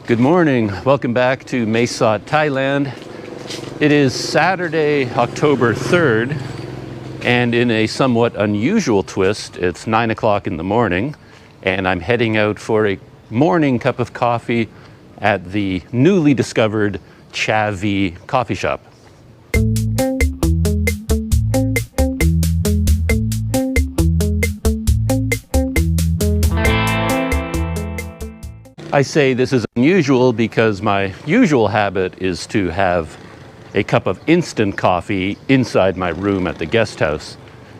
Good morning. Welcome back to Mae Sot, Thailand. It is Saturday, October 3rd, and in a somewhat unusual twist, it's 9 o'clock in the morning, and I'm heading out for a morning cup of coffee at the newly discovered Chavee coffee shop. I say this is unusual because my usual habit is to have a cup of instant coffee inside my room at the guest house.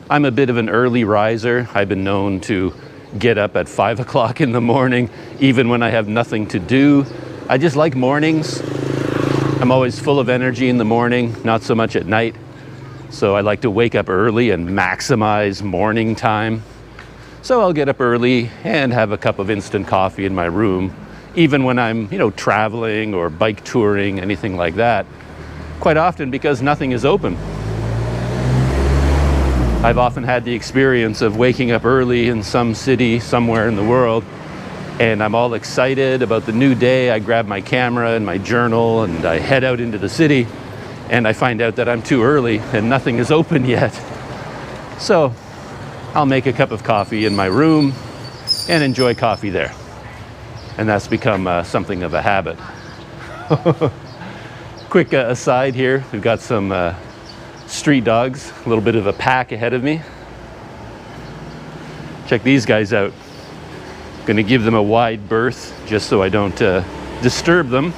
I'm a bit of an early riser. I've been known to get up at 5 o'clock in the morning, even when I have nothing to do. I just like mornings. I'm always full of energy in the morning, not so much at night. So I like to wake up early and maximize morning time. So I'll get up early and have a cup of instant coffee in my room, even when I'm, traveling or bike touring, anything like that. Quite often because nothing is open. I've often had the experience of waking up early in some city somewhere in the world, and I'm all excited about the new day. I grab my camera and my journal and I head out into the city, and I find out that I'm too early and nothing is open yet. So I'll make a cup of coffee in my room and enjoy coffee there. And that's become something of a habit. Quick aside here, we've got some street dogs, a little bit of a pack ahead of me. Check these guys out. Gonna give them a wide berth just so I don't disturb them.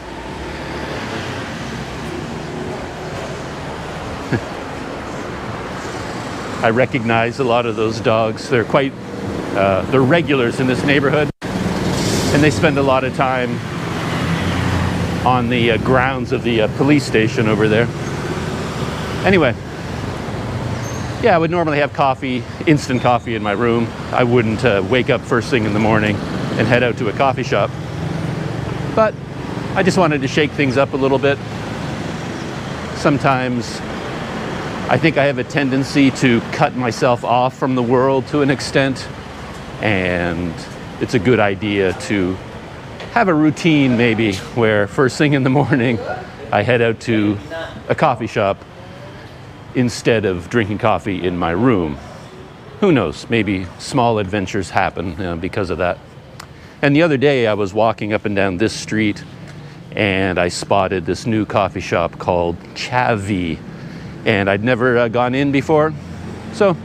I recognize a lot of those dogs. They're they're regulars in this neighborhood, and they spend a lot of time on the grounds of the police station over there. Anyway, yeah, I would normally have coffee, instant coffee in my room. I wouldn't wake up first thing in the morning and head out to a coffee shop. But I just wanted to shake things up a little bit. Sometimes I think I have a tendency to cut myself off from the world to an extent, and it's a good idea to have a routine maybe where first thing in the morning I head out to a coffee shop instead of drinking coffee in my room. Who knows, maybe small adventures happen because of that. And the other day I was walking up and down this street and I spotted this new coffee shop called Chavi. And I'd never gone in before, so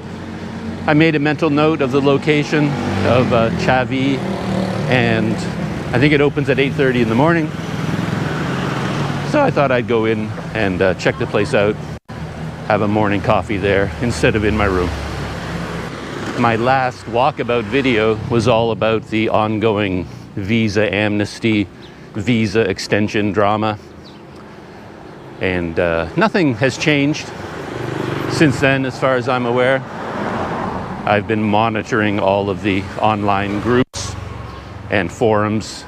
I made a mental note of the location of Chavi, and I think it opens at 8:30 in the morning. So I thought I'd go in and check the place out, have a morning coffee there instead of in my room. My last walkabout video was all about the ongoing visa amnesty, visa extension drama. And nothing has changed since then, as far as I'm aware. I've been monitoring all of the online groups and forums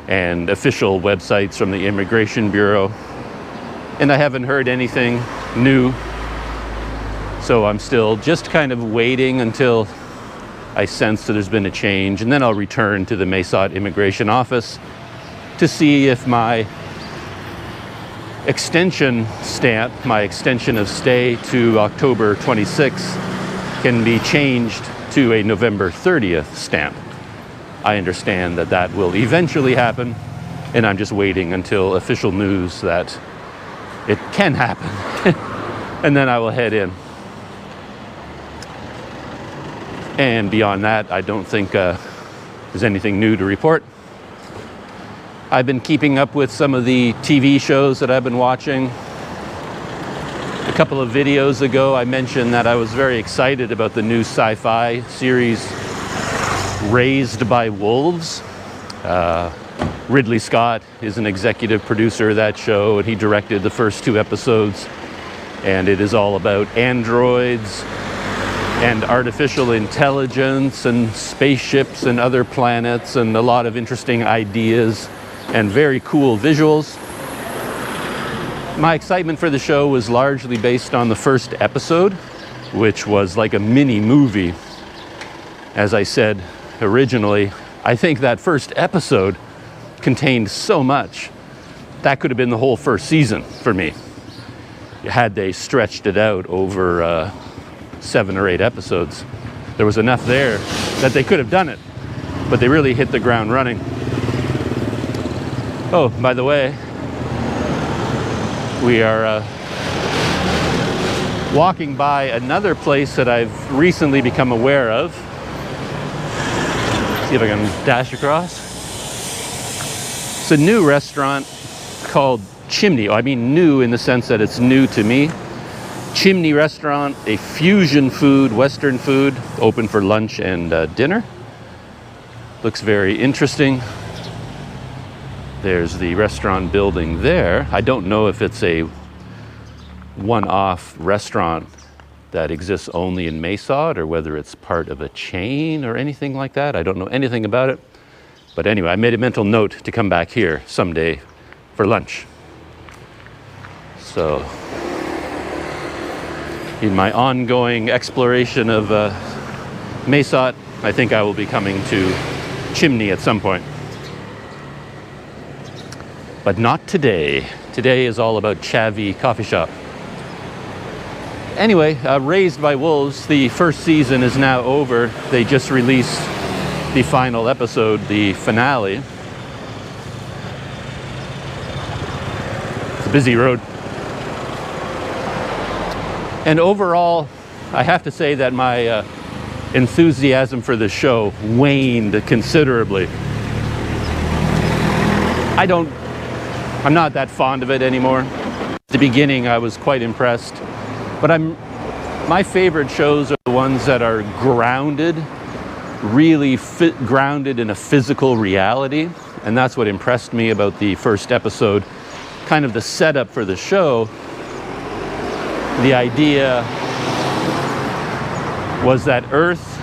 and official websites from the Immigration Bureau, and I haven't heard anything new. So I'm still just kind of waiting until I sense that there's been a change, and then I'll return to the Mae Sot Immigration Office to see if my extension stamp, my extension of stay to October 26th, can be changed to a November 30th stamp. I understand that that will eventually happen, and I'm just waiting until official news that it can happen, and then I will head in. And beyond that, I don't think there's anything new to report. I've been keeping up with some of the TV shows that I've been watching. A couple of videos ago, I mentioned that I was very excited about the new sci-fi series, Raised by Wolves. Ridley Scott is an executive producer of that show, and he directed the first 2 episodes. And it is all about androids and artificial intelligence and spaceships and other planets, and a lot of interesting ideas and very cool visuals. My excitement for the show was largely based on the first episode, which was like a mini movie. As I said originally, I think that first episode contained so much. That could have been the whole first season for me, had they stretched it out over 7 or 8 episodes. There was enough there that they could have done it, but they really hit the ground running. Oh, by the way, we are walking by another place that I've recently become aware of. See if I can dash across. It's a new restaurant called Chimney. I mean new in the sense that it's new to me. Chimney restaurant, a fusion food, Western food, open for lunch and dinner. Looks very interesting. There's the restaurant building there. I don't know if it's a one-off restaurant that exists only in Mesod or whether it's part of a chain or anything like that. I don't know anything about it. But anyway, I made a mental note to come back here someday for lunch. So, in my ongoing exploration of Mesot, I think I will be coming to Chimney at some point. But not today. Today is all about Chavee coffee shop. Anyway, Raised by Wolves, the first season is now over. They just released the final episode, the finale. It's a busy road. And overall, I have to say that my enthusiasm for the show waned considerably. I'm not that fond of it anymore. At the beginning, I was quite impressed. But my favorite shows are the ones that are grounded, really grounded in a physical reality. And that's what impressed me about the first episode. Kind of the setup for the show. The idea was that Earth,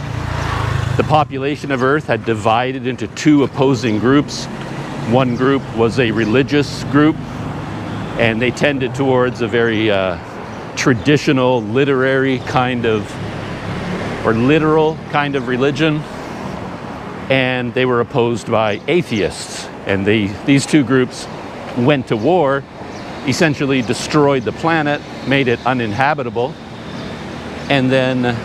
the population of Earth, had divided into 2 opposing groups. One group was a religious group, and they tended towards a very traditional, literary kind of, or literal kind of religion, and they were opposed by atheists. And these 2 groups went to war, essentially destroyed the planet, made it uninhabitable, and then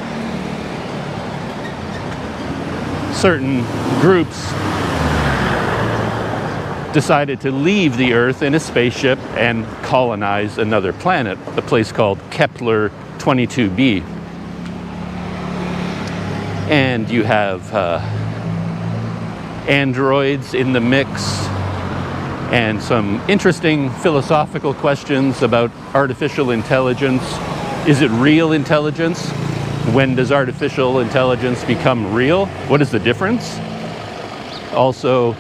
certain groups decided to leave the Earth in a spaceship and colonize another planet, a place called Kepler 22b. And you have androids in the mix, and some interesting philosophical questions about artificial intelligence. Is it real intelligence? When does artificial intelligence become real? What is the difference? Also,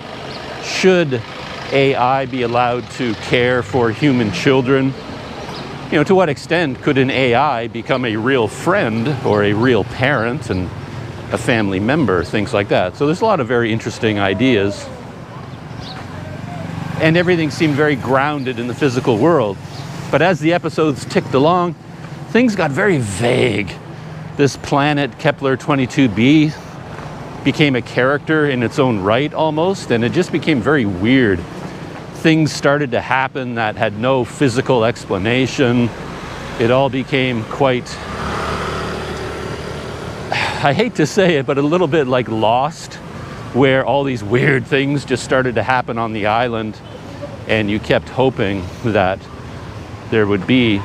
should AI be allowed to care for human children? You know, to what extent could an AI become a real friend or a real parent and a family member, things like that. So there's a lot of very interesting ideas. And everything seemed very grounded in the physical world. But as the episodes ticked along, things got very vague. This planet, Kepler 22b, became a character in its own right almost, and it just became very weird. Things started to happen that had no physical explanation. It all became quite, I hate to say it, but a little bit like Lost, where all these weird things just started to happen on the island, and you kept hoping that there would be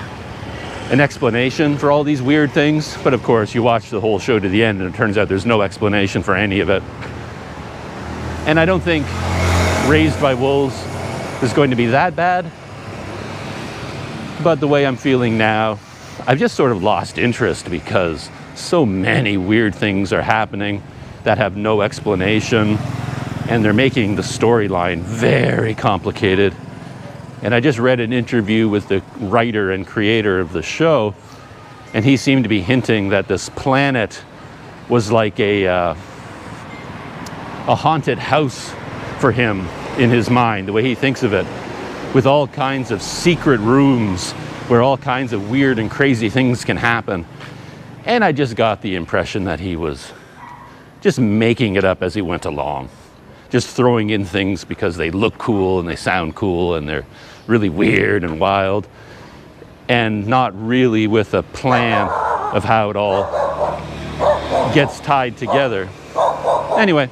an explanation for all these weird things. But of course, you watch the whole show to the end, and it turns out there's no explanation for any of it. And I don't think Raised by Wolves is going to be that bad. But the way I'm feeling now, I've just sort of lost interest because so many weird things are happening that have no explanation, and they're making the storyline very complicated. And I just read an interview with the writer and creator of the show, and he seemed to be hinting that this planet was like a haunted house for him in his mind, the way he thinks of it, with all kinds of secret rooms where all kinds of weird and crazy things can happen. And I just got the impression that he was just making it up as he went along. just throwing in things because they look cool and they sound cool and they're really weird and wild, and not really with a plan of how it all gets tied together. Anyway,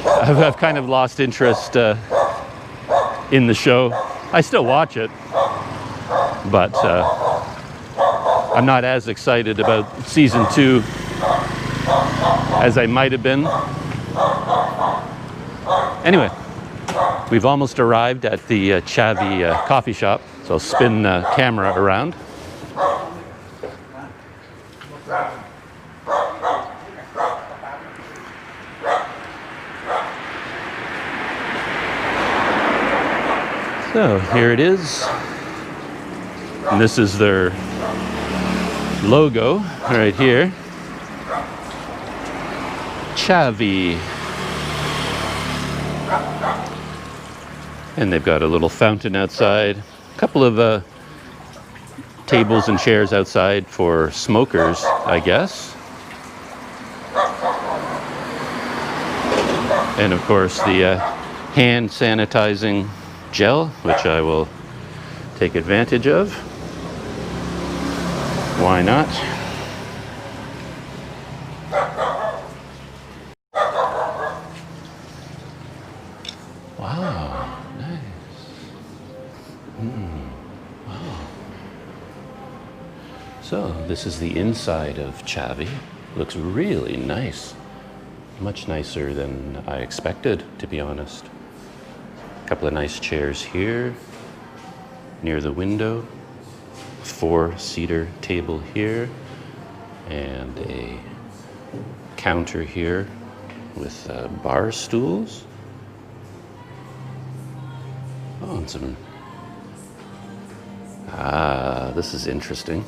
I've kind of lost interest in the show. I still watch it, but I'm not as excited about season 2 as I might have been. Anyway, we've almost arrived at the Chavi coffee shop, so I'll spin the camera around. So here it is, and this is their logo right here, Chavi, and they've got a little fountain outside, a couple of tables and chairs outside for smokers, I guess, and of course the hand sanitizing gel, which I will take advantage of. Why not? Wow, nice. Wow. So this is the inside of Chavi. Looks really nice. Much nicer than I expected, to be honest. Couple of nice chairs here near the window, 4-seater table here, and a counter here with bar stools. Oh, and some, this is interesting.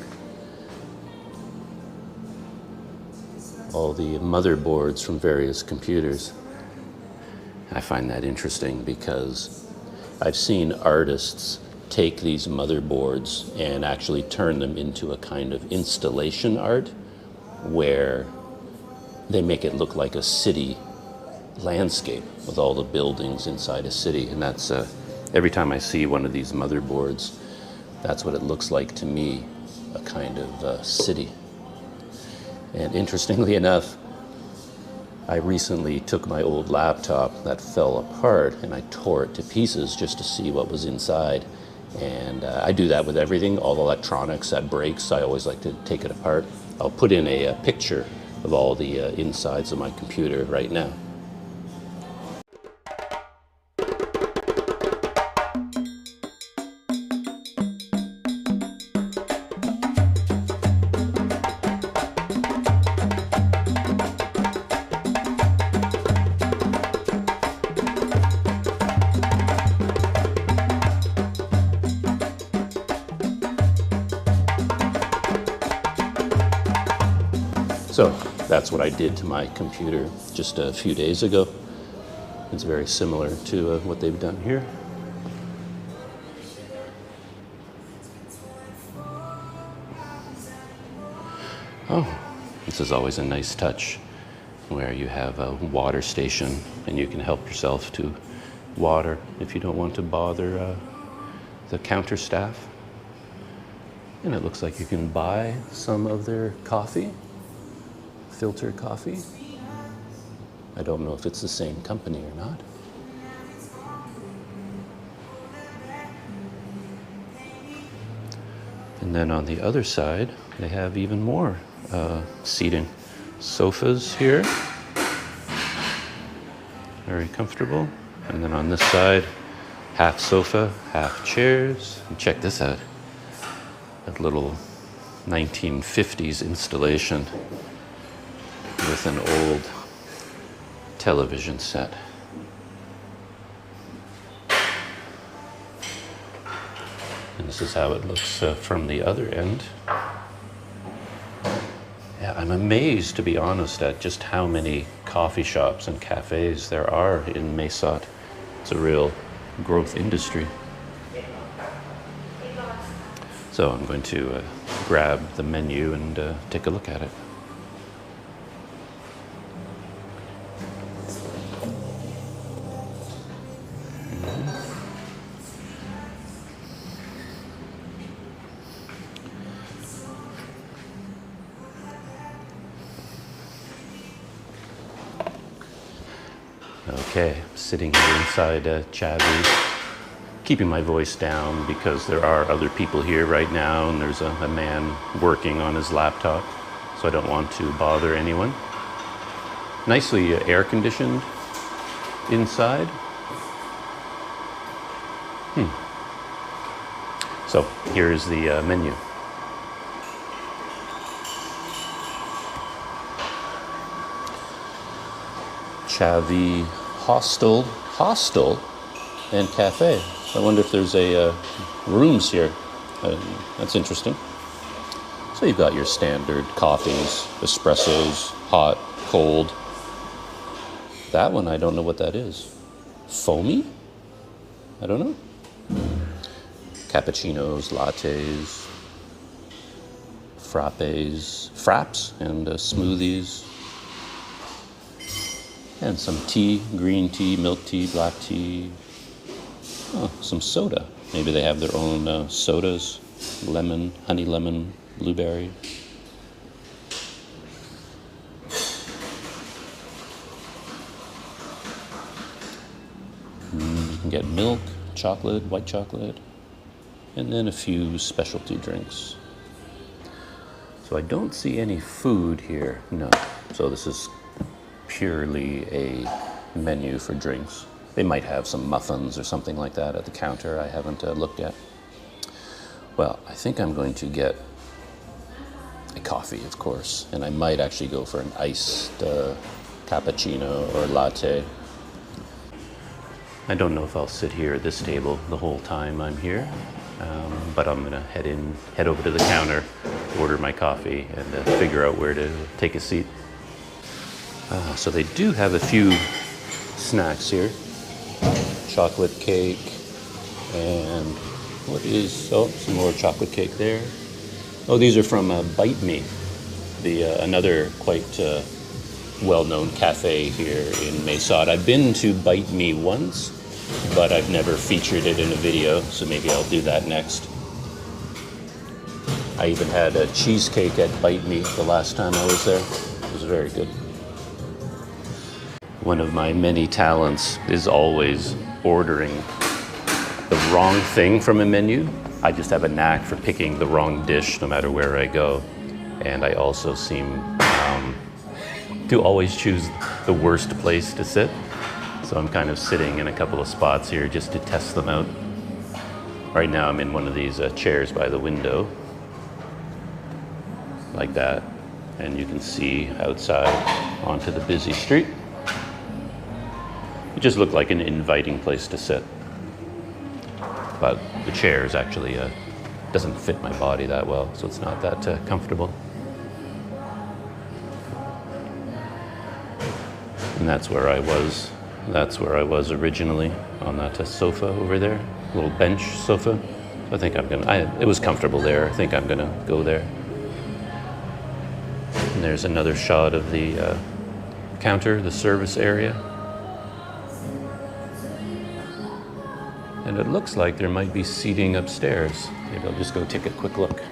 All the motherboards from various computers. I find that interesting because I've seen artists take these motherboards and actually turn them into a kind of installation art where they make it look like a city landscape with all the buildings inside a city. And that's, every time I see one of these motherboards, that's what it looks like to me, a kind of city. And interestingly enough, I recently took my old laptop that fell apart and I tore it to pieces just to see what was inside. And I do that with everything, all the electronics that breaks, I always like to take it apart. I'll put in a picture of all the insides of my computer right now. So that's what I did to my computer just a few days ago. It's very similar to what they've done here. Oh, this is always a nice touch where you have a water station and you can help yourself to water if you don't want to bother the counter staff. And it looks like you can buy some of their coffee. Filtered coffee. I don't know if it's the same company or not. And then on the other side, they have even more seating. Sofas here. Very comfortable. And then on this side, half sofa, half chairs. And check this out. That little 1950s installation with an old television set. And this is how it looks from the other end. Yeah, I'm amazed, to be honest, at just how many coffee shops and cafes there are in Mesot. It's a real growth industry. So I'm going to grab the menu and take a look at it. Okay, I'm sitting here inside Chavi, keeping my voice down because there are other people here right now, and there's a man working on his laptop, so I don't want to bother anyone. Nicely air conditioned inside. So here's the menu. Chavee Hostel and Cafe. I wonder if there's rooms here. That's interesting. So you've got your standard coffees, espressos, hot, cold. That one, I don't know what that is. Foamy? I don't know. Cappuccinos, lattes, fraps, and smoothies. And some tea, green tea, milk tea, black tea. Oh, some soda. Maybe they have their own sodas. Lemon, honey lemon, blueberry. You can get milk, chocolate, white chocolate, and then a few specialty drinks. So I don't see any food here, no. So this is purely a menu for drinks. They might have some muffins or something like that at the counter I haven't looked at. Well, I think I'm going to get a coffee, of course, and I might actually go for an iced cappuccino or latte. I don't know if I'll sit here at this table the whole time I'm here, but I'm gonna head over to the counter, order my coffee, and figure out where to take a seat. So they do have a few snacks here. Chocolate cake, and some more chocolate cake there. Oh, these are from Bite Me, another quite well-known cafe here in Mesod. I've been to Bite Me once, but I've never featured it in a video, so maybe I'll do that next. I even had a cheesecake at Bite Me the last time I was there. It was very good. One of my many talents is always ordering the wrong thing from a menu. I just have a knack for picking the wrong dish no matter where I go. And I also seem to always choose the worst place to sit. So I'm kind of sitting in a couple of spots here just to test them out. Right now I'm in one of these chairs by the window, like that. And you can see outside onto the busy street. It just looked like an inviting place to sit. But the chairs actually doesn't fit my body that well, so it's not that comfortable. And that's where I was. That's where I was originally, on that sofa over there, little bench sofa. So I think it was comfortable there. I think I'm gonna go there. And there's another shot of the counter, the service area. And it looks like there might be seating upstairs. Maybe I'll just go take a quick look.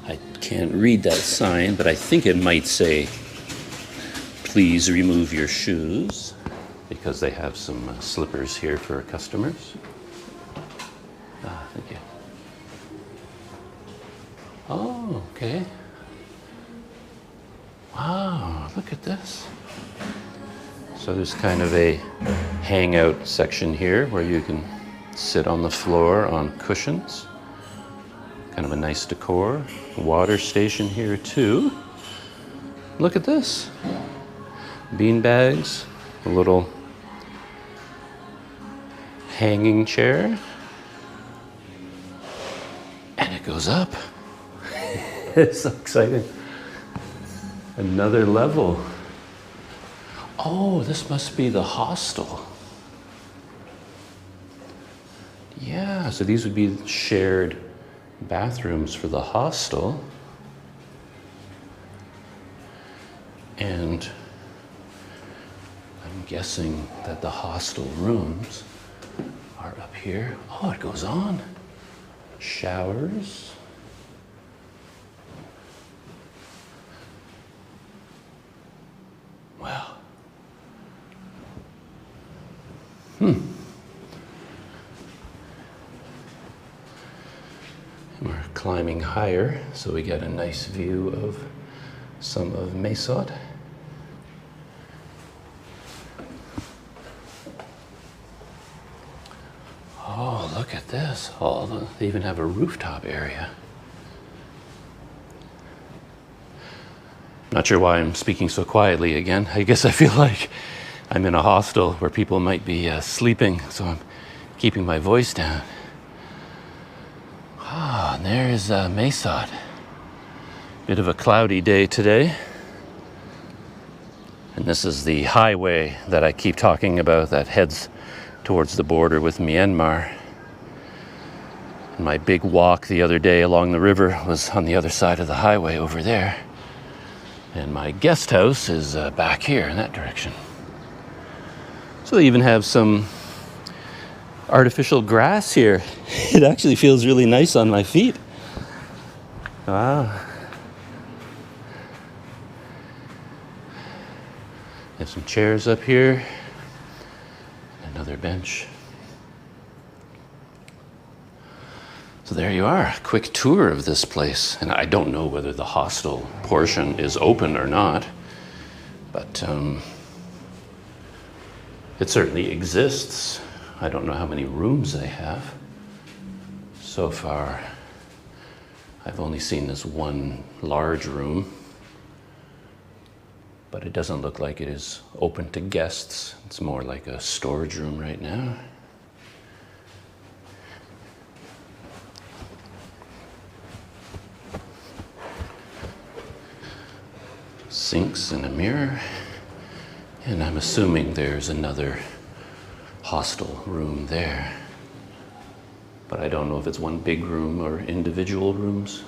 I can't read that sign, but I think it might say, "Please remove your shoes," because they have some slippers here for customers. Thank you. Oh, okay. Wow, look at this. So there's kind of a hangout section here where you can sit on the floor on cushions. Kind of a nice decor. Water station here too. Look at this. Bean bags, a little hanging chair. And it goes up. It's so exciting. Another level. Oh, this must be the hostel. Yeah, so these would be shared bathrooms for the hostel. And I'm guessing that the hostel rooms are up here. Oh, it goes on. Showers. Wow. We're climbing higher, so we get a nice view of some of Mesot. Oh, look at this. Oh, they even have a rooftop area. Not sure why I'm speaking so quietly again. I guess I feel like I'm in a hostel where people might be sleeping, so I'm keeping my voice down. Ah, and there's Mesot. Bit of a cloudy day today. And this is the highway that I keep talking about that heads towards the border with Myanmar. And my big walk the other day along the river was on the other side of the highway over there. And my guest house is back here in that direction. So they even have some artificial grass here. It actually feels really nice on my feet. Wow. There's some chairs up here. Another bench. So there you are, a quick tour of this place. And I don't know whether the hostel portion is open or not, but it certainly exists. I don't know how many rooms they have. So far, I've only seen this one large room, but it doesn't look like it is open to guests. It's more like a storage room right now. Sinks and a mirror. And I'm assuming there's another hostel room there. But I don't know if it's one big room or individual rooms.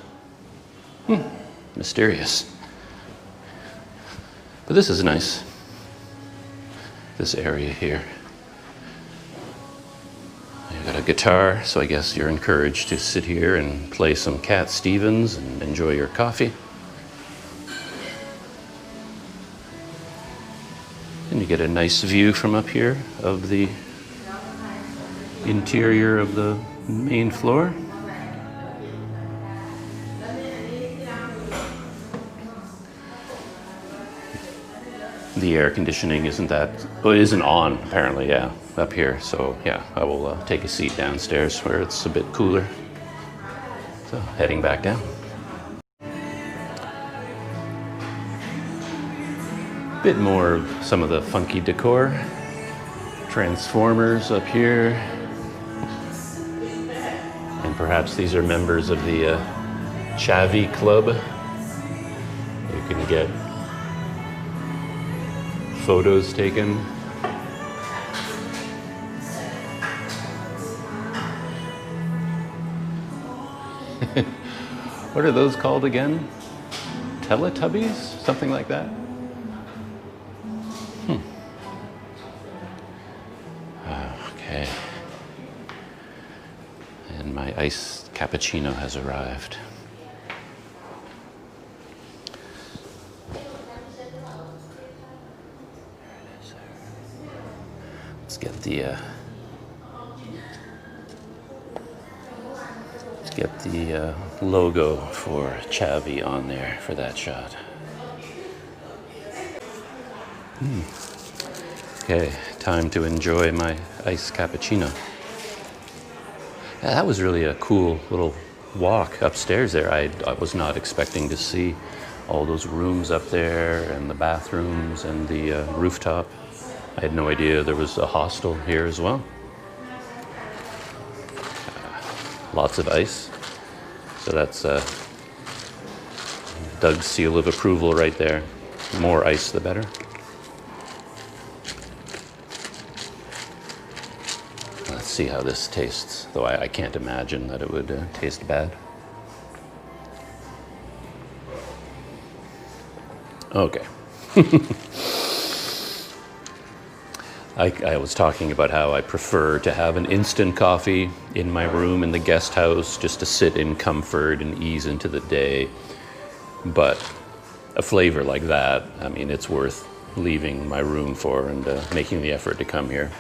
Mysterious. But this is nice. This area here. You've got a guitar, so I guess you're encouraged to sit here and play some Cat Stevens and enjoy your coffee. And you get a nice view from up here of the interior of the main floor. The air conditioning isn't on apparently, yeah, up here. So yeah, I will take a seat downstairs where it's a bit cooler. So heading back down. Bit more of some of the funky decor. Transformers up here. And perhaps these are members of the Chavi club. You can get photos taken. What are those called again? Teletubbies? Something like that? Okay. And my iced cappuccino has arrived. Let's get the logo for Chavi on there for that shot. Okay, time to enjoy my iced cappuccino. Yeah, that was really a cool little walk upstairs there. I was not expecting to see all those rooms up there and the bathrooms and the rooftop. I had no idea there was a hostel here as well. Lots of ice. So that's Doug's seal of approval right there. More ice, the better. Let's see how this tastes, though I can't imagine that it would taste bad. Okay. I was talking about how I prefer to have an instant coffee in my room in the guest house just to sit in comfort and ease into the day. But a flavor like that, I mean, it's worth leaving my room for and making the effort to come here.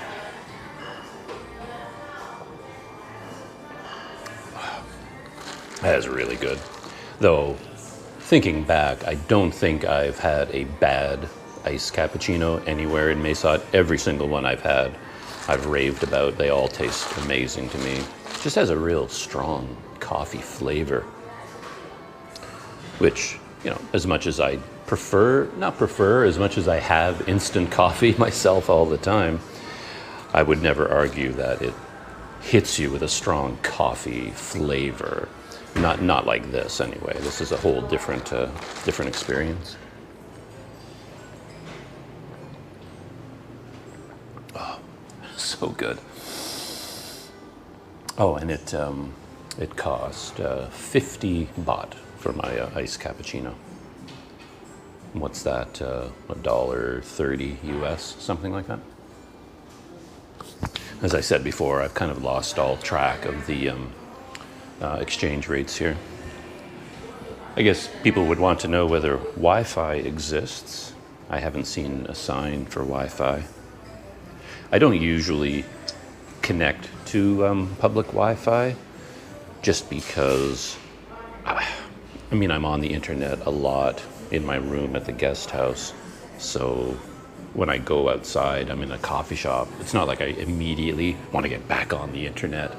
That is really good. Though, thinking back, I don't think I've had a bad iced cappuccino anywhere in Mesot. Every single one I've had, I've raved about. They all taste amazing to me. Just has a real strong coffee flavor, which, you know, as much as I not prefer, as much as I have instant coffee myself all the time, I would never argue that it hits you with a strong coffee flavor. Not like this anyway. This is a whole different experience. Oh, so good. Oh, and it cost 50 baht for my iced cappuccino. What's that? $1.30 US, something like that. As I said before, I've kind of lost all track of the exchange rates here. I guess people would want to know whether Wi-Fi exists. I haven't seen a sign for Wi-Fi. I don't usually connect to public Wi-Fi just because, I mean, I'm on the internet a lot in my room at the guest house. So when I go outside, I'm in a coffee shop. It's not like I immediately want to get back on the internet.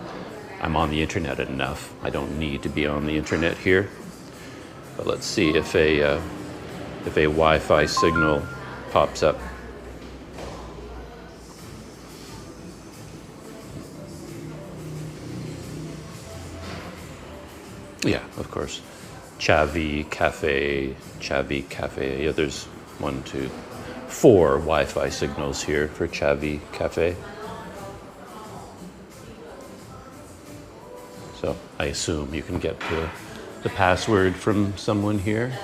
I'm on the internet enough. I don't need to be on the internet here. But let's see if a Wi-Fi signal pops up. Yeah, of course. Chavi Cafe. Yeah, there's 1, 2, 4 Wi-Fi signals here for Chavi Cafe. So I assume you can get the password from someone here.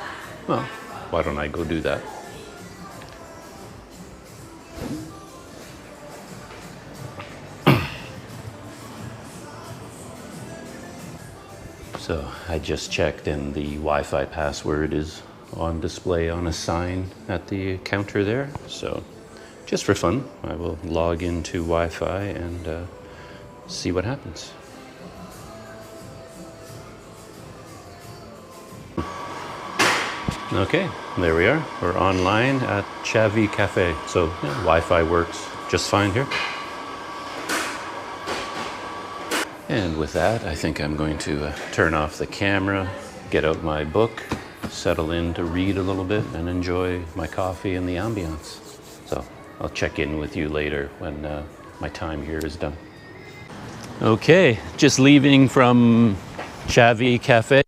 Well, why don't I go do that? So I just checked and the Wi-Fi password is on display on a sign at the counter there. So just for fun, I will log into Wi-Fi and see what happens. Okay, there we are. We're online at Chavee Cafe. So yeah, Wi-Fi works just fine here. And with that, I think I'm going to turn off the camera, get out my book, settle in to read a little bit, and enjoy my coffee and the ambiance. So I'll check in with you later when my time here is done. Okay, just leaving from Chavee Cafe.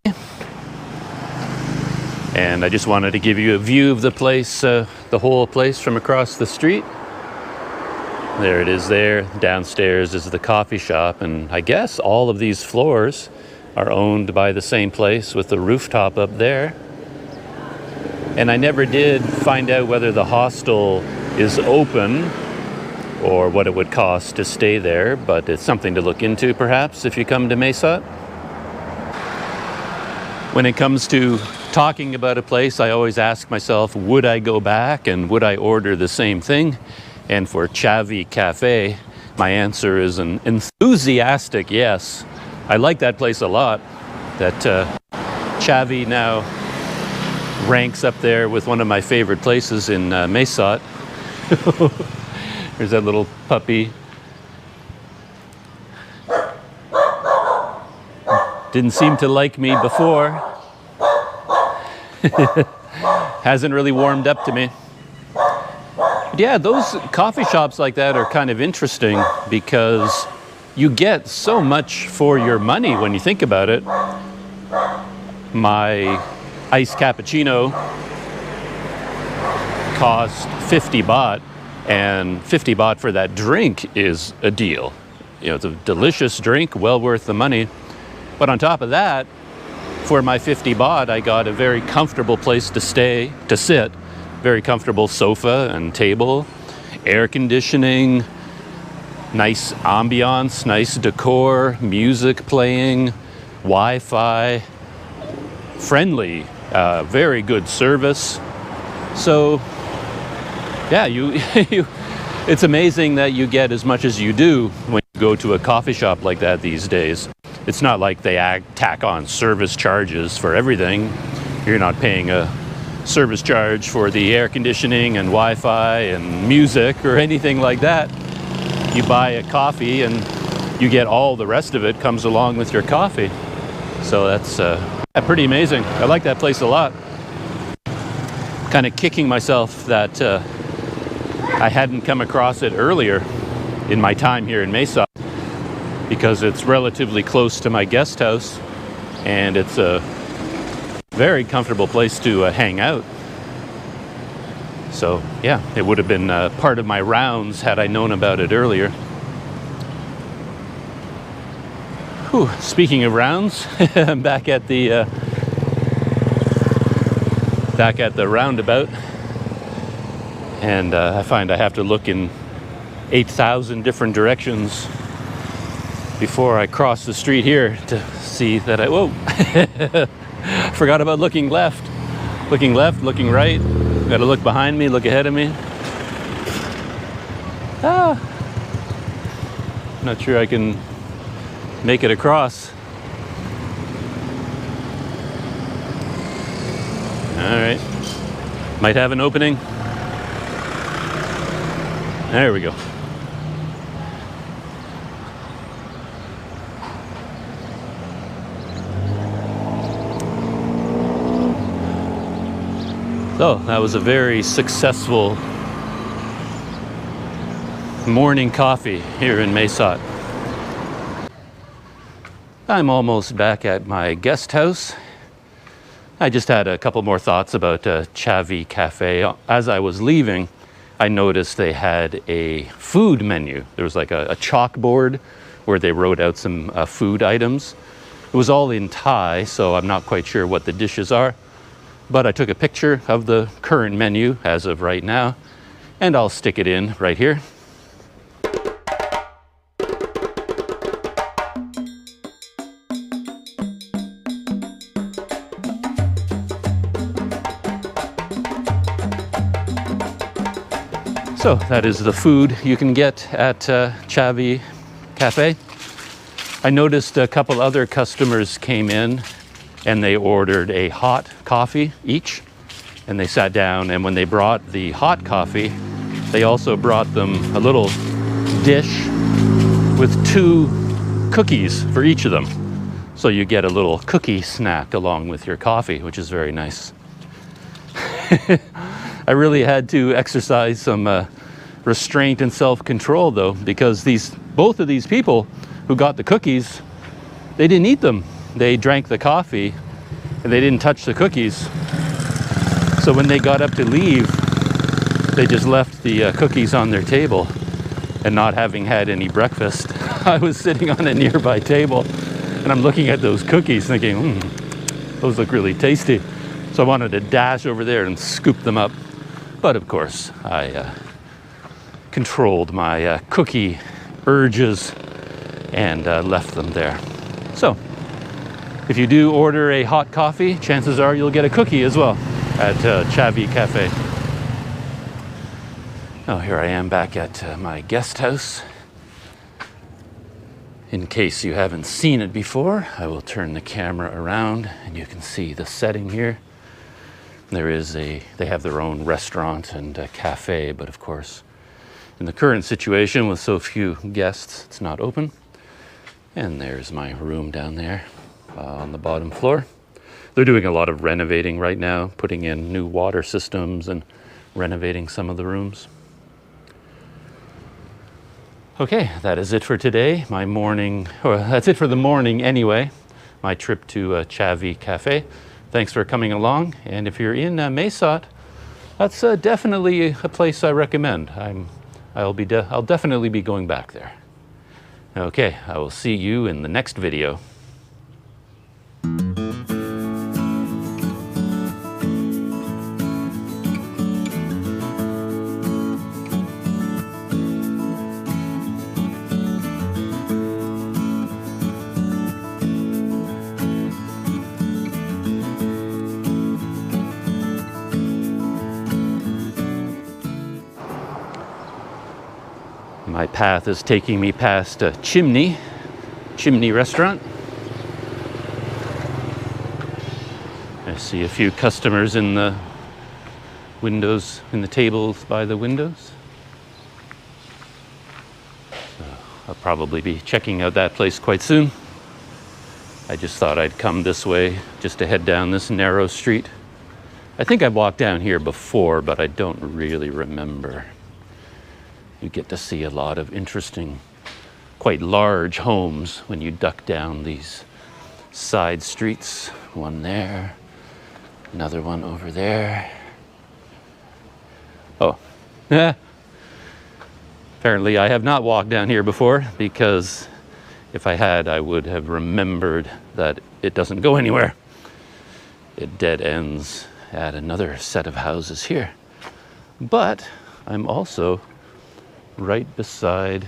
And I just wanted to give you a view of the place, the whole place from across the street. There it is there. Downstairs is the coffee shop, and I guess all of these floors are owned by the same place with the rooftop up there. And I never did find out whether the hostel is open or what it would cost to stay there, but it's something to look into perhaps if you come to Mesot. When it comes to talking about a place, I always ask myself, would I go back and would I order the same thing? And for Chavee Cafe, my answer is an enthusiastic yes. I like that place a lot. That Chavee now ranks up there with one of my favorite places in Mesot. There's that little puppy. Didn't seem to like me before. Hasn't really warmed up to me. But yeah, those coffee shops like that are kind of interesting because you get so much for your money when you think about it. My iced cappuccino cost 50 baht, and 50 baht for that drink is a deal. You know, it's a delicious drink, well worth the money. But on top of that, for my 50 baht, I got a very comfortable place to sit, very comfortable sofa and table, air conditioning, nice ambiance, nice decor, music playing, Wi-Fi, friendly, very good service. So yeah, it's amazing that you get as much as you do when you go to a coffee shop like that these days. It's not like they tack on service charges for everything. You're not paying a service charge for the air conditioning and Wi-Fi and music or anything like that. You buy a coffee and you get all the rest of it comes along with your coffee. So that's pretty amazing. I like that place a lot. Kind of kicking myself that I hadn't come across it earlier in my time here in Mesa, because it's relatively close to my guest house and it's a very comfortable place to hang out. So yeah, it would have been part of my rounds had I known about it earlier. Whew, speaking of rounds, I'm back at the roundabout, and I find I have to look in 8,000 different directions before I cross the street here to see that whoa, forgot about looking left, looking right. Gotta look behind me, look ahead of me. Not sure I can make it across. All right, might have an opening. There we go. So that was a very successful morning coffee here in Mesa. I'm almost back at my guest house. I just had a couple more thoughts about Chavi Cafe. As I was leaving, I noticed they had a food menu. There was like a chalkboard where they wrote out some food items. It was all in Thai, so I'm not quite sure what the dishes are. But I took a picture of the current menu as of right now, and I'll stick it in right here. So that is the food you can get at Chavi Cafe. I noticed a couple other customers came in and they ordered a hot coffee each, and they sat down, and when they brought the hot coffee, they also brought them a little dish with 2 cookies for each of them. So you get a little cookie snack along with your coffee, which is very nice. I really had to exercise some restraint and self-control though, because both of these people who got the cookies, they didn't eat them. They drank the coffee and they didn't touch the cookies. So when they got up to leave, they just left the cookies on their table, and not having had any breakfast, I was sitting on a nearby table and I'm looking at those cookies thinking, those look really tasty. So I wanted to dash over there and scoop them up. But of course, I controlled my cookie urges and left them there. So if you do order a hot coffee, chances are you'll get a cookie as well at Chavi Cafe. Oh, here I am back at my guest house. In case you haven't seen it before, I will turn the camera around and you can see the setting here. They have their own restaurant and cafe, but of course, in the current situation with so few guests, it's not open. And there's my room down there on the bottom floor. They're doing a lot of renovating right now, putting in new water systems and renovating some of the rooms. Okay, that is it for today. That's it for the morning anyway. My trip to Chavi Cafe. Thanks for coming along. And if you're in Mesa, that's definitely a place I recommend. I'll definitely be going back there. Okay, I will see you in the next video. My path is taking me past a chimney restaurant. I see a few customers in the windows, in the tables by the windows. So I'll probably be checking out that place quite soon. I just thought I'd come this way just to head down this narrow street. I think I've walked down here before, but I don't really remember. You get to see a lot of interesting, quite large homes when you duck down these side streets. One there, another one over there. Oh, yeah. Apparently I have not walked down here before, because if I had, I would have remembered that it doesn't go anywhere. It dead ends at another set of houses here. But I'm also right beside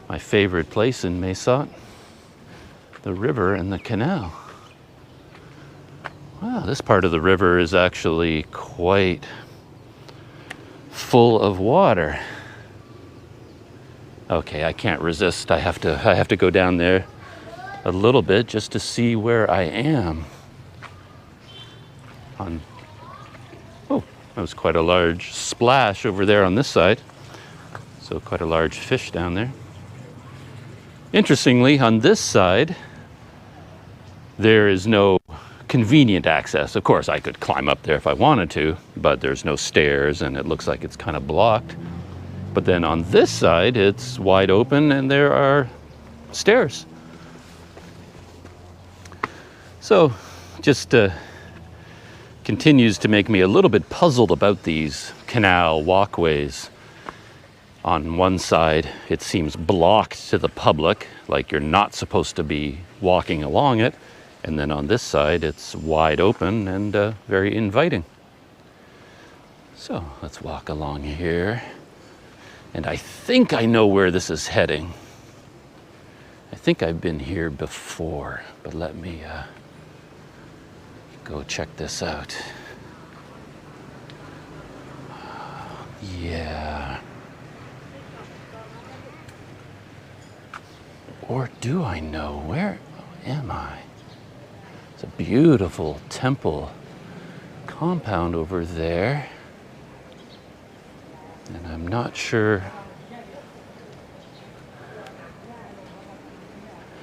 my favorite place in Mesot, the river and the canal. Wow, this part of the river is actually quite full of water. Okay, I can't resist. I have to go down there a little bit just to see where I am. Oh, that was quite a large splash over there on this side. So quite a large fish down there. Interestingly, on this side, there is no convenient access. Of course, I could climb up there if I wanted to, but there's no stairs and it looks like it's kind of blocked. But then on this side, it's wide open and there are stairs. So just continues to make me a little bit puzzled about these canal walkways. On one side, it seems blocked to the public, like you're not supposed to be walking along it. And then on this side, it's wide open and very inviting. So let's walk along here. And I think I know where this is heading. I think I've been here before, but let me go check this out. Yeah. Or do I know? Where am I? It's a beautiful temple compound over there. And I'm not sure